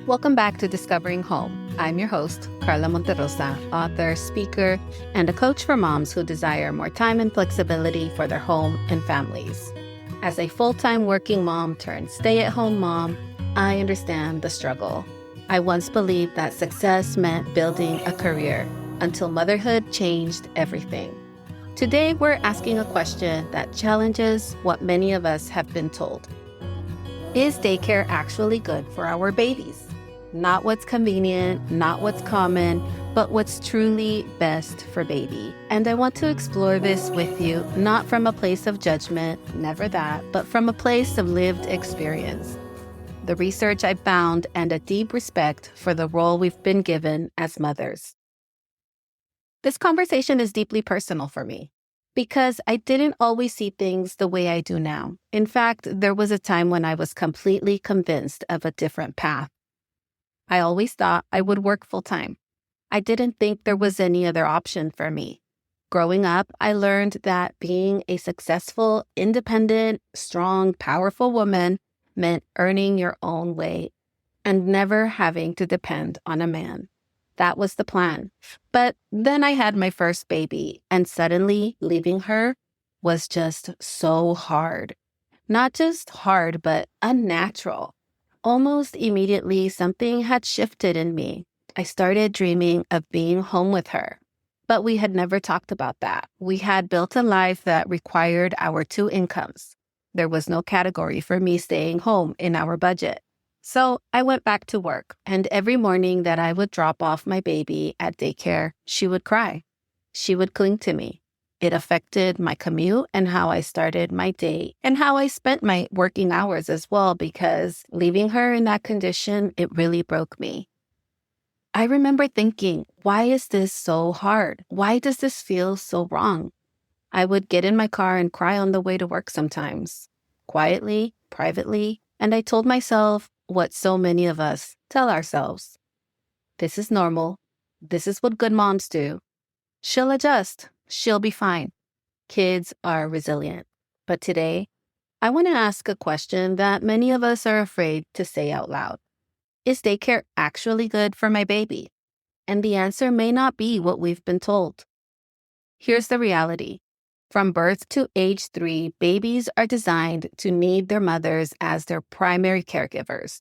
Welcome back to Discovering Home. I'm your host, Karla Monterrosa, author, speaker, and a coach for moms who desire more time and flexibility for their home and families. As a full-time working mom turned stay-at-home mom, I understand the struggle. I once believed that success meant building a career until motherhood changed everything. Today, we're asking a question that challenges what many of us have been told. Is daycare actually good for our babies? Not what's convenient, not what's common, but what's truly best for baby. And I want to explore this with you, not from a place of judgment, never that, but from a place of lived experience. The research I found and a deep respect for the role we've been given as mothers. This conversation is deeply personal for me because I didn't always see things the way I do now. In fact, there was a time when I was completely convinced of a different path. I always thought I would work full-time. I didn't think there was any other option for me. Growing up, I learned that being a successful, independent, strong, powerful woman meant earning your own way and never having to depend on a man. That was the plan. But then I had my first baby, and suddenly leaving her was just so hard. Not just hard, but unnatural. Almost immediately, something had shifted in me. I started dreaming of being home with her. But we had never talked about that. We had built a life that required our two incomes. There was no category for me staying home in our budget. So I went back to work, and every morning that I would drop off my baby at daycare, she would cry. She would cling to me. It affected my commute and how I started my day and how I spent my working hours as well, because leaving her in that condition, it really broke me. I remember thinking, why is this so hard? Why does this feel so wrong? I would get in my car and cry on the way to work sometimes, quietly, privately, and I told myself what so many of us tell ourselves. This is normal. This is what good moms do. She'll adjust. She'll be fine. Kids are resilient. But today, I want to ask a question that many of us are afraid to say out loud. Is daycare actually good for my baby? And the answer may not be what we've been told. Here's the reality. From birth to age 3, babies are designed to need their mothers as their primary caregivers.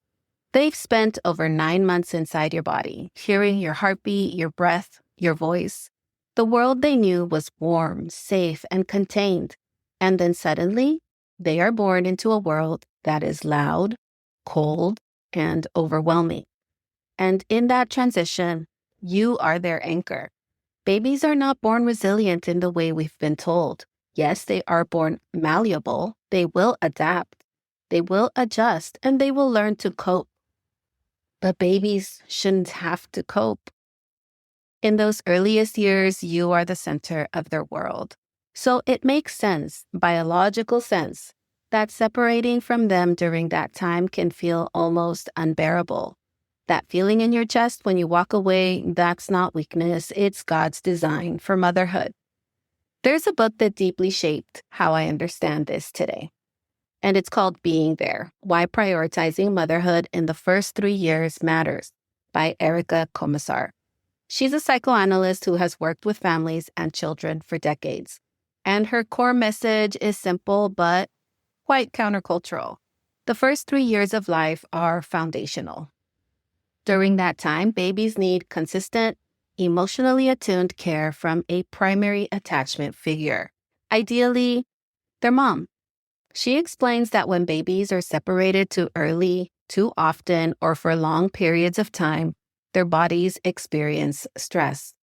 They've spent over 9 months inside your body, hearing your heartbeat, your breath, your voice. The world they knew was warm, safe, and contained. And then suddenly, they are born into a world that is loud, cold, and overwhelming. And in that transition, you are their anchor. Babies are not born resilient in the way we've been told. Yes, they are born malleable. They will adapt. They will adjust, and they will learn to cope. But babies shouldn't have to cope. In those earliest years, you are the center of their world. So it makes sense, biological sense, that separating from them during that time can feel almost unbearable. That feeling in your chest when you walk away, that's not weakness, it's God's design for motherhood. There's a book that deeply shaped how I understand this today. And it's called Being There, Why Prioritizing Motherhood in the First 3 Years Matters by Erika Komisar. She's a psychoanalyst who has worked with families and children for decades. And her core message is simple but quite countercultural. The first 3 years of life are foundational. During that time, babies need consistent, emotionally attuned care from a primary attachment figure, ideally their mom. She explains that when babies are separated too early, too often, or for long periods of time, their bodies experience stress.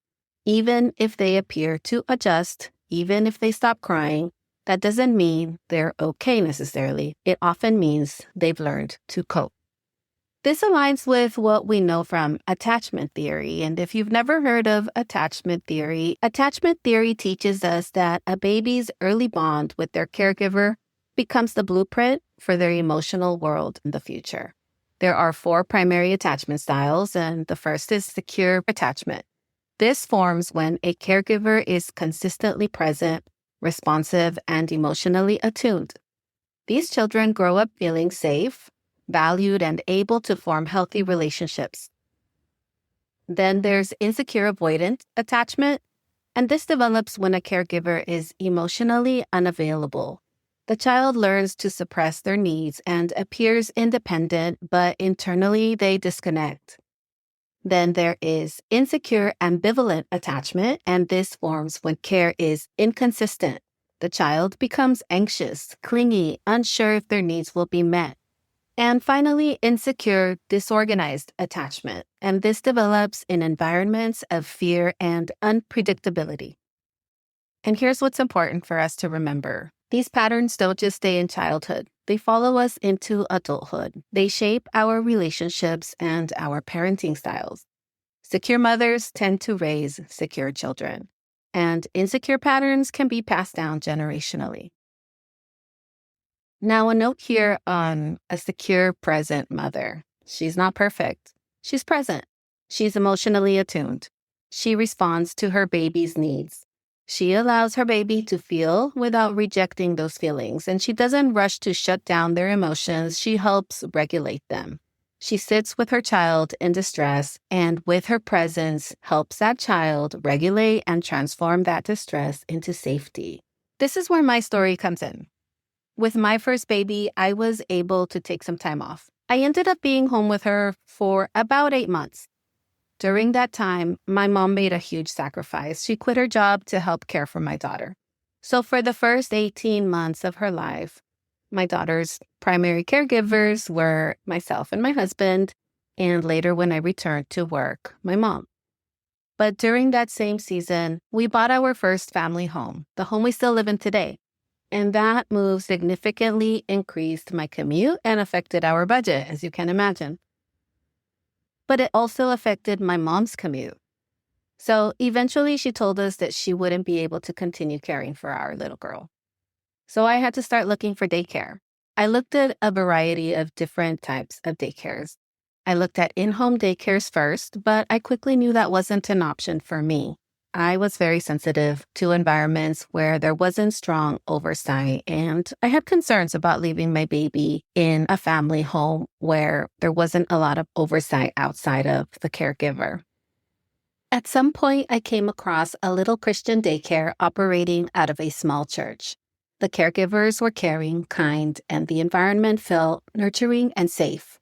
Even if they appear to adjust, even if they stop crying, that doesn't mean they're okay necessarily. It often means they've learned to cope. This aligns with what we know from attachment theory. And if you've never heard of attachment theory teaches us that a baby's early bond with their caregiver becomes the blueprint for their emotional world in the future. There are 4 primary attachment styles, and the first is secure attachment. This forms when a caregiver is consistently present, responsive, and emotionally attuned. These children grow up feeling safe, valued, and able to form healthy relationships. Then there's insecure avoidant attachment, and this develops when a caregiver is emotionally unavailable. The child learns to suppress their needs and appears independent, but internally they disconnect. Then there is insecure ambivalent attachment, and this forms when care is inconsistent. The child becomes anxious, clingy, unsure if their needs will be met. And finally, insecure disorganized attachment, and this develops in environments of fear and unpredictability. And here's what's important for us to remember. These patterns don't just stay in childhood. They follow us into adulthood. They shape our relationships and our parenting styles. Secure mothers tend to raise secure children, and insecure patterns can be passed down generationally. Now, a note here on a secure, present mother. She's not perfect. She's present. She's emotionally attuned. She responds to her baby's needs. She allows her baby to feel without rejecting those feelings, and she doesn't rush to shut down their emotions. She helps regulate them. She sits with her child in distress, and with her presence, helps that child regulate and transform that distress into safety. This is where my story comes in. With my first baby, I was able to take some time off. I ended up being home with her for about 8 months. During that time, my mom made a huge sacrifice. She quit her job to help care for my daughter. So for the first 18 months of her life, my daughter's primary caregivers were myself and my husband, and later when I returned to work, my mom. But during that same season, we bought our first family home, the home we still live in today. And that move significantly increased my commute and affected our budget, as you can imagine. But it also affected my mom's commute. So eventually she told us that she wouldn't be able to continue caring for our little girl. So I had to start looking for daycare. I looked at a variety of different types of daycares. I looked at in-home daycares first, but I quickly knew that wasn't an option for me. I was very sensitive to environments where there wasn't strong oversight, and I had concerns about leaving my baby in a family home where there wasn't a lot of oversight outside of the caregiver. At some point, I came across a little Christian daycare operating out of a small church. The caregivers were caring, kind, and the environment felt nurturing and safe.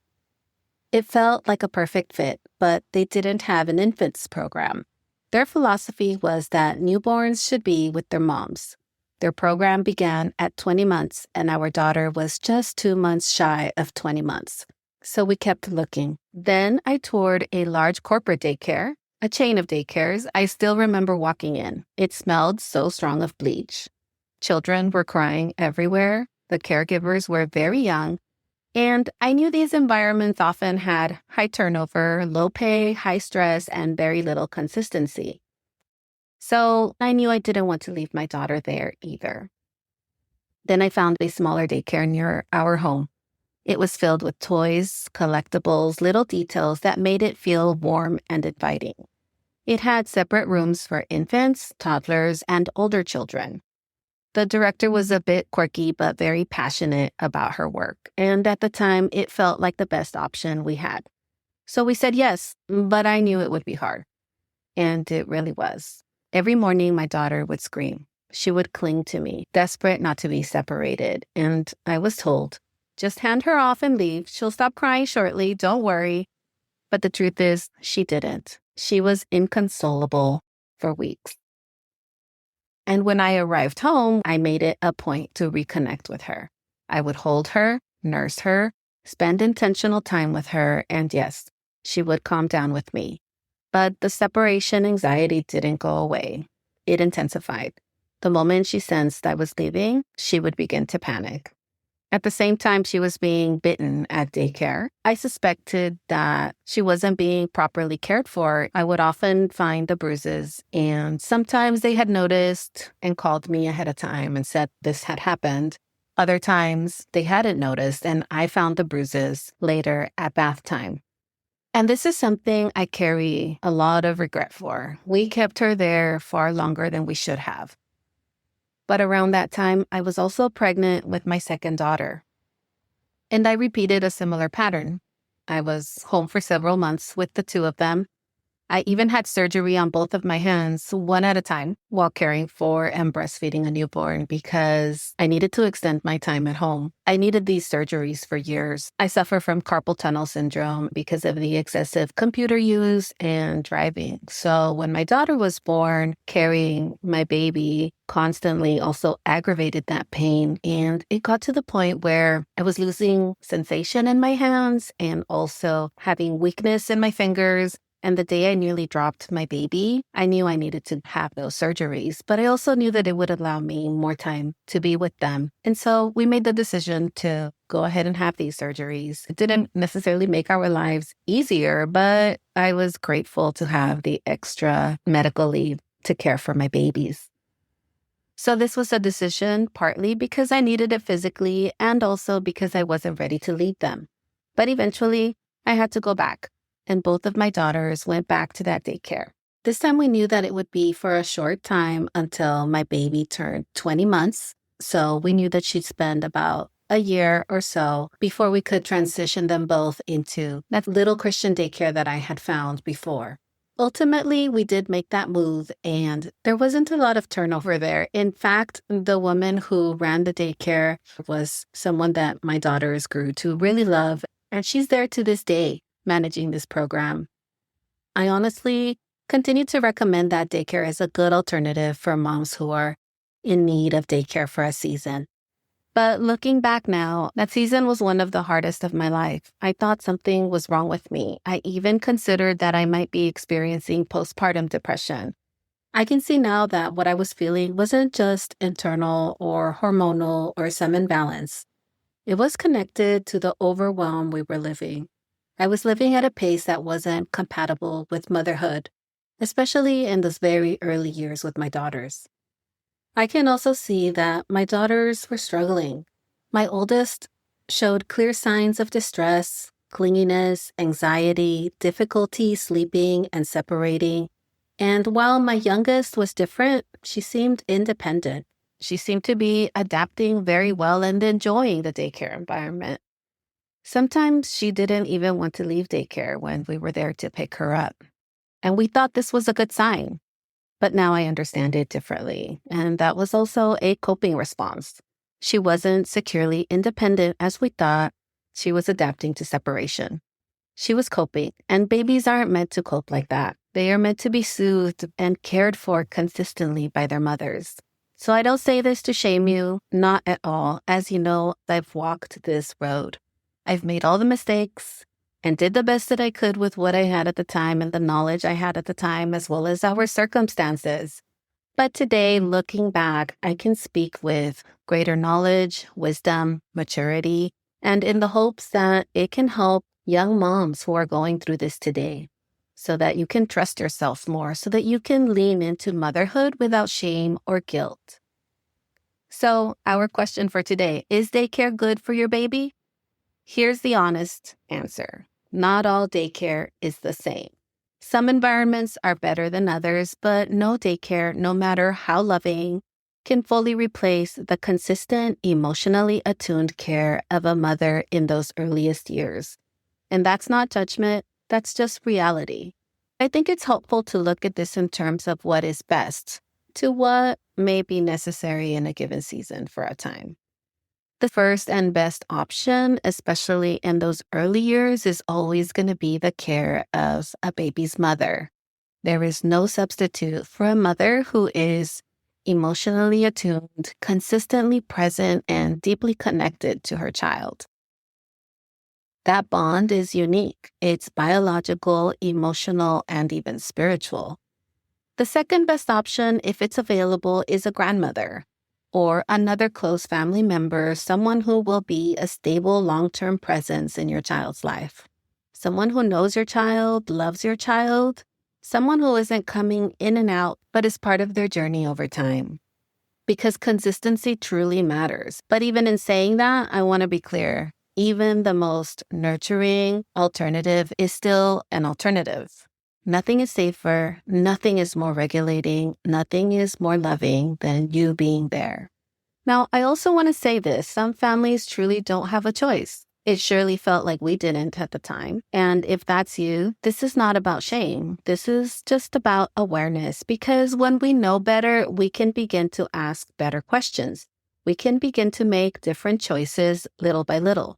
It felt like a perfect fit, but they didn't have an infants program. Their philosophy was that newborns should be with their moms. Their program began at 20 months, and our daughter was just 2 months shy of 20 months. So we kept looking. Then I toured a large corporate daycare, a chain of daycares. I still remember walking in. It smelled so strong of bleach. Children were crying everywhere. The caregivers were very young. And I knew these environments often had high turnover, low pay, high stress, and very little consistency. So I knew I didn't want to leave my daughter there either. Then I found a smaller daycare near our home. It was filled with toys, collectibles, little details that made it feel warm and inviting. It had separate rooms for infants, toddlers, and older children. The director was a bit quirky, but very passionate about her work. And at the time, it felt like the best option we had. So we said yes, but I knew it would be hard. And it really was. Every morning, my daughter would scream. She would cling to me, desperate not to be separated. And I was told, just hand her off and leave. She'll stop crying shortly. Don't worry. But the truth is, she didn't. She was inconsolable for weeks. And when I arrived home, I made it a point to reconnect with her. I would hold her, nurse her, spend intentional time with her, and yes, she would calm down with me. But the separation anxiety didn't go away. It intensified. The moment she sensed I was leaving, she would begin to panic. At the same time she was being bitten at daycare, I suspected that she wasn't being properly cared for. I would often find the bruises, and sometimes they had noticed and called me ahead of time and said this had happened. Other times they hadn't noticed, and I found the bruises later at bath time. And this is something I carry a lot of regret for. We kept her there far longer than we should have. But around that time, I was also pregnant with my second daughter. And I repeated a similar pattern. I was home for several months with the two of them. I even had surgery on both of my hands, one at a time, while caring for and breastfeeding a newborn because I needed to extend my time at home. I needed these surgeries for years. I suffer from carpal tunnel syndrome because of the excessive computer use and driving. So when my daughter was born, carrying my baby constantly also aggravated that pain. And it got to the point where I was losing sensation in my hands and also having weakness in my fingers. And the day I nearly dropped my baby, I knew I needed to have those surgeries, but I also knew that it would allow me more time to be with them. And so we made the decision to go ahead and have these surgeries. It didn't necessarily make our lives easier, but I was grateful to have the extra medical leave to care for my babies. So this was a decision partly because I needed it physically and also because I wasn't ready to leave them. But eventually, I had to go back. And both of my daughters went back to that daycare. This time we knew that it would be for a short time until my baby turned 20 months. So we knew that she'd spend about a year or so before we could transition them both into that little Christian daycare that I had found before. Ultimately, we did make that move, and there wasn't a lot of turnover there. In fact, the woman who ran the daycare was someone that my daughters grew to really love, and she's there to this day, managing this program. I honestly continue to recommend that daycare as a good alternative for moms who are in need of daycare for a season. But looking back now, that season was one of the hardest of my life. I thought something was wrong with me. I even considered that I might be experiencing postpartum depression. I can see now that what I was feeling wasn't just internal or hormonal or some imbalance. It was connected to the overwhelm we were living. I was living at a pace that wasn't compatible with motherhood, especially in those very early years with my daughters. I can also see that my daughters were struggling. My oldest showed clear signs of distress, clinginess, anxiety, difficulty sleeping and separating. And while my youngest was different, she seemed independent. She seemed to be adapting very well and enjoying the daycare environment. Sometimes she didn't even want to leave daycare when we were there to pick her up. And we thought this was a good sign. But now I understand it differently. And that was also a coping response. She wasn't securely independent as we thought. She was adapting to separation. She was coping, and babies aren't meant to cope like that. They are meant to be soothed and cared for consistently by their mothers. So I don't say this to shame you, not at all. As you know, I've walked this road. I've made all the mistakes and did the best that I could with what I had at the time and the knowledge I had at the time, as well as our circumstances. But today, looking back, I can speak with greater knowledge, wisdom, maturity, and in the hopes that it can help young moms who are going through this today, so that you can trust yourself more, so that you can lean into motherhood without shame or guilt. So, our question for today, is daycare good for your baby? Here's the honest answer. Not all daycare is the same. Some environments are better than others, but no daycare, no matter how loving, can fully replace the consistent, emotionally attuned care of a mother in those earliest years. And that's not judgment, that's just reality. I think it's helpful to look at this in terms of what is best to what may be necessary in a given season for a time. The first and best option, especially in those early years, is always going to be the care of a baby's mother. There is no substitute for a mother who is emotionally attuned, consistently present, and deeply connected to her child. That bond is unique. It's biological, emotional, and even spiritual. The second best option, if it's available, is a grandmother or another close family member, someone who will be a stable long-term presence in your child's life. Someone who knows your child, loves your child, someone who isn't coming in and out, but is part of their journey over time. Because consistency truly matters. But even in saying that, I want to be clear. Even the most nurturing alternative is still an alternative. Nothing is safer, nothing is more regulating, nothing is more loving than you being there. Now, I also want to say this. Some families truly don't have a choice. It surely felt like we didn't at the time. And if that's you, this is not about shame. This is just about awareness, because when we know better, we can begin to ask better questions. We can begin to make different choices little by little.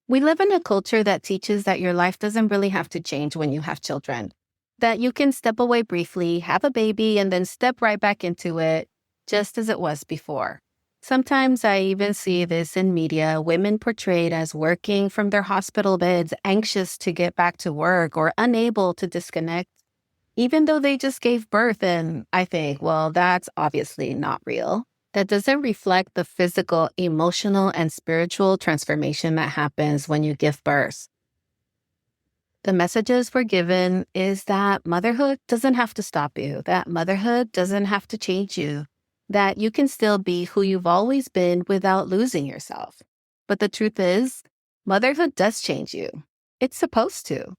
We live in a culture that teaches that your life doesn't really have to change when you have children, that you can step away briefly, have a baby, and then step right back into it just as it was before. Sometimes I even see this in media, women portrayed as working from their hospital beds, anxious to get back to work or unable to disconnect, even though they just gave birth. And I think, well, that's obviously not real. That doesn't reflect the physical, emotional, and spiritual transformation that happens when you give birth. The messages we're given is that motherhood doesn't have to stop you, that motherhood doesn't have to change you, that you can still be who you've always been without losing yourself. But the truth is, motherhood does change you. It's supposed to.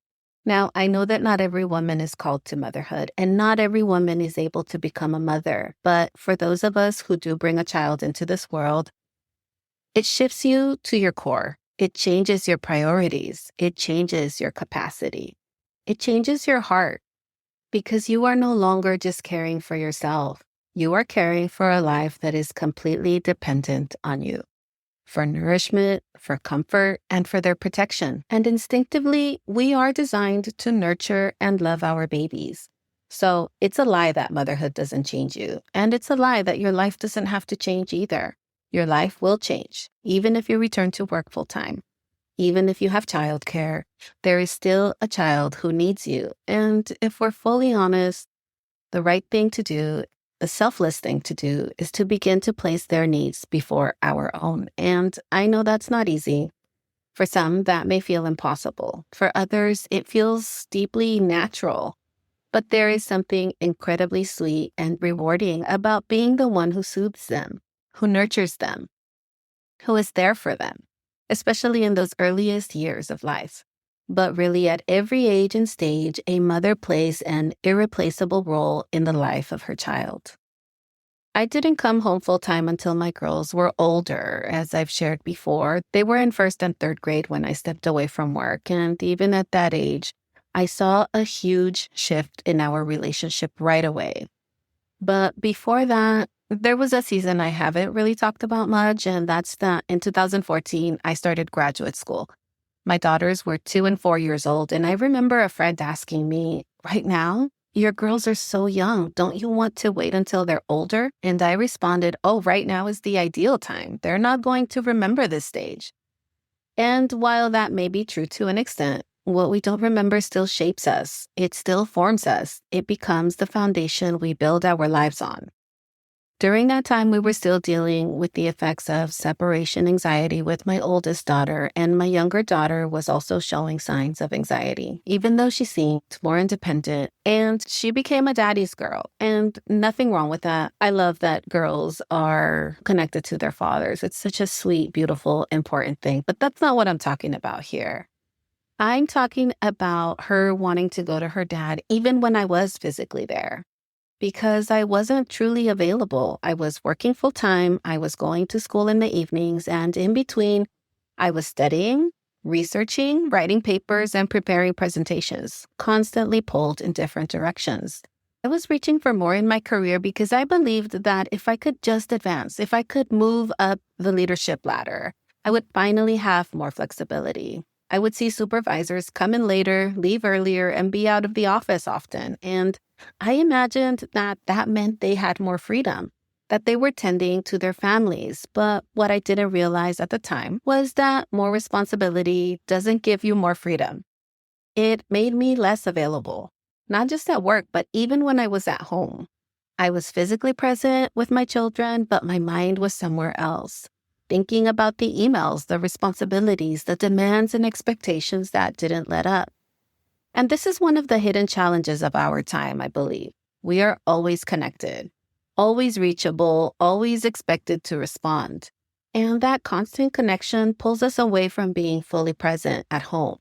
Now, I know that not every woman is called to motherhood, and not every woman is able to become a mother. But for those of us who do bring a child into this world, it shifts you to your core. It changes your priorities. It changes your capacity. It changes your heart, because you are no longer just caring for yourself. You are caring for a life that is completely dependent on you, for nourishment, for comfort, and for their protection. And instinctively, we are designed to nurture and love our babies. So it's a lie that motherhood doesn't change you. And it's a lie that your life doesn't have to change either. Your life will change, even if you return to work full time. Even if you have childcare, there is still a child who needs you. And if we're fully honest, the right thing to do, the selfless thing to do, is to begin to place their needs before our own. And I know that's not easy. For some, that may feel impossible. For others, it feels deeply natural. But there is something incredibly sweet and rewarding about being the one who soothes them, who nurtures them, who is there for them, especially in those earliest years of life. But really, at every age and stage, a mother plays an irreplaceable role in the life of her child. I didn't come home full-time until my girls were older. As I've shared before, they were in first and third grade when I stepped away from work. And even at that age, I saw a huge shift in our relationship right away. But before that, there was a season I haven't really talked about much, and that's that in 2014, I started graduate school. My daughters were 2 and 4 years old, and I remember a friend asking me, "Right now, your girls are so young. Don't you want to wait until they're older?" And I responded, "Oh, right now is the ideal time. They're not going to remember this stage." And while that may be true to an extent, what we don't remember still shapes us. It still forms us. It becomes the foundation we build our lives on. During that time, we were still dealing with the effects of separation anxiety with my oldest daughter, and my younger daughter was also showing signs of anxiety, even though she seemed more independent, and she became a daddy's girl, and nothing wrong with that. I love that girls are connected to their fathers. It's such a sweet, beautiful, important thing, but that's not what I'm talking about here. I'm talking about her wanting to go to her dad even when I was physically there, because I wasn't truly available. I was working full time, I was going to school in the evenings, and in between, I was studying, researching, writing papers, and preparing presentations, constantly pulled in different directions. I was reaching for more in my career because I believed that if I could just advance, if I could move up the leadership ladder, I would finally have more flexibility. I would see supervisors come in later, leave earlier, and be out of the office often. And I imagined that that meant they had more freedom, that they were tending to their families. But what I didn't realize at the time was that more responsibility doesn't give you more freedom. It made me less available, not just at work, but even when I was at home. I was physically present with my children, but my mind was somewhere else, thinking about the emails, the responsibilities, the demands and expectations that didn't let up. And this is one of the hidden challenges of our time, I believe. We are always connected, always reachable, always expected to respond. And that constant connection pulls us away from being fully present at home.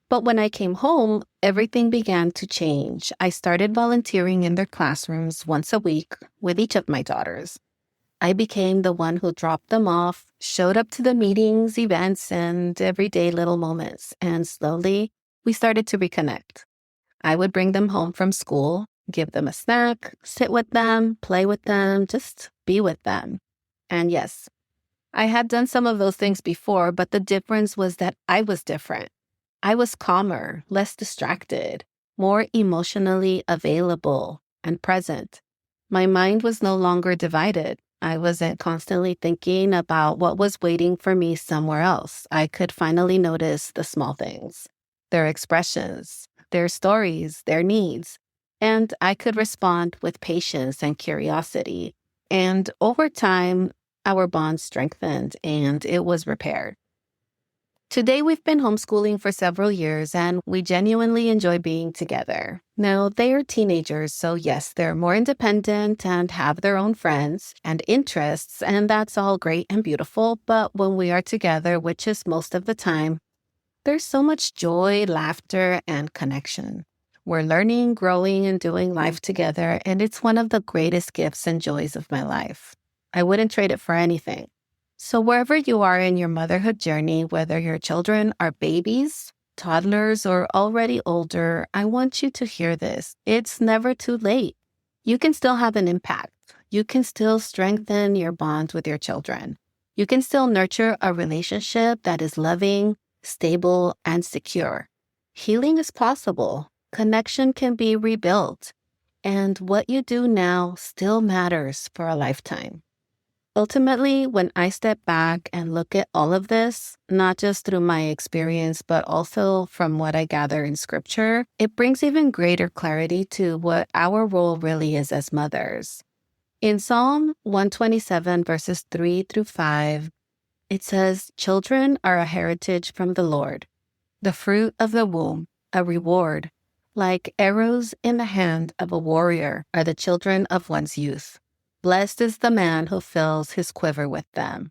But when I came home, everything began to change. I started volunteering in their classrooms once a week with each of my daughters. I became the one who dropped them off, showed up to the meetings, events, and everyday little moments. And slowly, we started to reconnect. I would bring them home from school, give them a snack, sit with them, play with them, just be with them. And yes, I had done some of those things before, but the difference was that I was different. I was calmer, less distracted, more emotionally available and present. My mind was no longer divided. I wasn't constantly thinking about what was waiting for me somewhere else. I could finally notice the small things, their expressions, their stories, their needs, and I could respond with patience and curiosity. And over time, our bond strengthened and it was repaired. Today, we've been homeschooling for several years and we genuinely enjoy being together. Now, they are teenagers, so yes, they're more independent and have their own friends and interests, and that's all great and beautiful. But when we are together, which is most of the time, there's so much joy, laughter, and connection. We're learning, growing, and doing life together, and it's one of the greatest gifts and joys of my life. I wouldn't trade it for anything. So wherever you are in your motherhood journey, whether your children are babies, toddlers, or already older, I want you to hear this. It's never too late. You can still have an impact. You can still strengthen your bond with your children. You can still nurture a relationship that is loving, stable, and secure. Healing is possible. Connection can be rebuilt. And what you do now still matters for a lifetime. Ultimately, when I step back and look at all of this, not just through my experience, but also from what I gather in scripture, it brings even greater clarity to what our role really is as mothers. In Psalm 127, verses 3 through 5, it says, "Children are a heritage from the Lord, the fruit of the womb, a reward. Like arrows in the hand of a warrior are the children of one's youth. Blessed is the man who fills his quiver with them."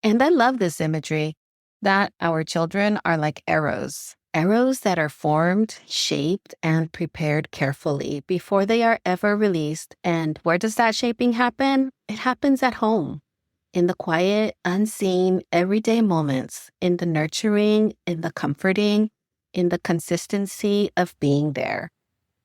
And I love this imagery that our children are like arrows that are formed, shaped, and prepared carefully before they are ever released. And where does that shaping happen? It happens at home, in the quiet, unseen, everyday moments, in the nurturing, in the comforting, in the consistency of being there.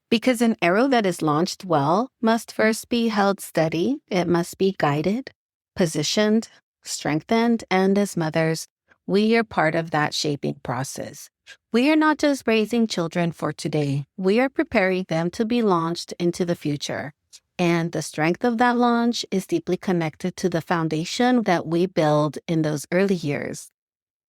Because an arrow that is launched well must first be held steady. It must be guided, positioned, strengthened, and as mothers, we are part of that shaping process. We are not just raising children for today. We are preparing them to be launched into the future. And the strength of that launch is deeply connected to the foundation that we build in those early years.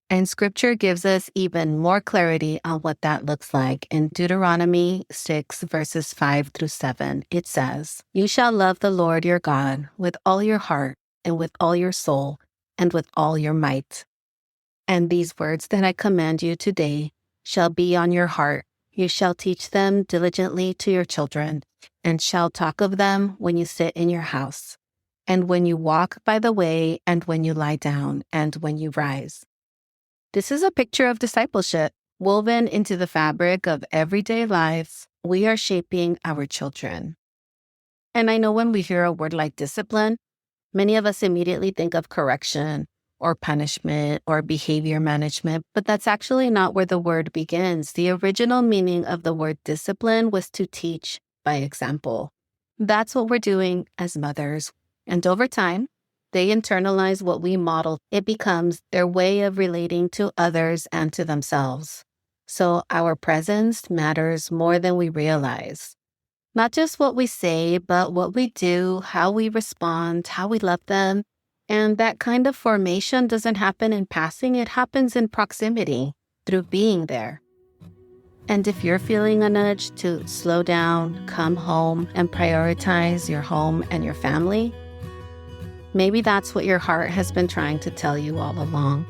And scripture gives us even more clarity on what that looks like. In Deuteronomy 6, verses 5 through 7, it says, "You shall love the Lord your God with all your heart and with all your soul and with all your might. And these words that I command you today shall be on your heart. You shall teach them diligently to your children and shall talk of them when you sit in your house and when you walk by the way and when you lie down and when you rise." This is a picture of discipleship woven into the fabric of everyday lives. We are shaping our children. And I know when we hear a word like discipline, many of us immediately think of correction or punishment or behavior management, but that's actually not where the word begins. The original meaning of the word discipline was to teach by example. That's what we're doing as mothers. And over time, they internalize what we model. It becomes their way of relating to others and to themselves. So our presence matters more than we realize. Not just what we say, but what we do, how we respond, how we love them. And that kind of formation doesn't happen in passing. It happens in proximity, through being there. And if you're feeling a nudge to slow down, come home, and prioritize your home and your family, maybe that's what your heart has been trying to tell you all along.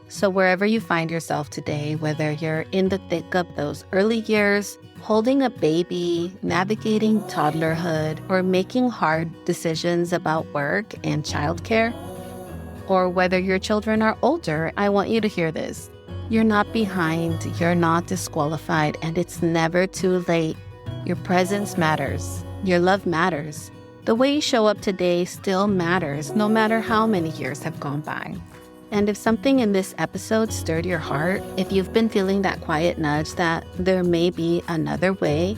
So wherever you find yourself today, whether you're in the thick of those early years, holding a baby, navigating toddlerhood, or making hard decisions about work and childcare, or whether your children are older, I want you to hear this. You're not behind, you're not disqualified, and it's never too late. Your presence matters. Your love matters. The way you show up today still matters, no matter how many years have gone by. And if something in this episode stirred your heart, if you've been feeling that quiet nudge that there may be another way,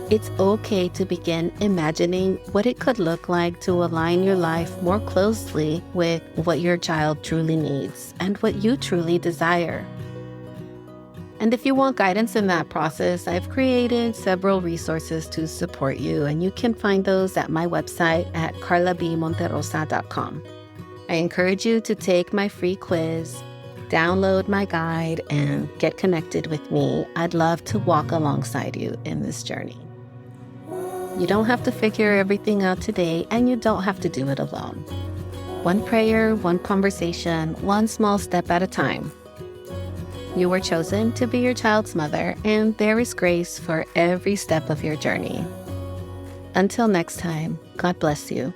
it's okay to begin imagining what it could look like to align your life more closely with what your child truly needs and what you truly desire. And if you want guidance in that process, I've created several resources to support you, and you can find those at my website at karlabmonterrosa.com. I encourage you to take my free quiz, download my guide, and get connected with me. I'd love to walk alongside you in this journey. You don't have to figure everything out today, and you don't have to do it alone. One prayer, one conversation, one small step at a time. You were chosen to be your child's mother, and there is grace for every step of your journey. Until next time, God bless you.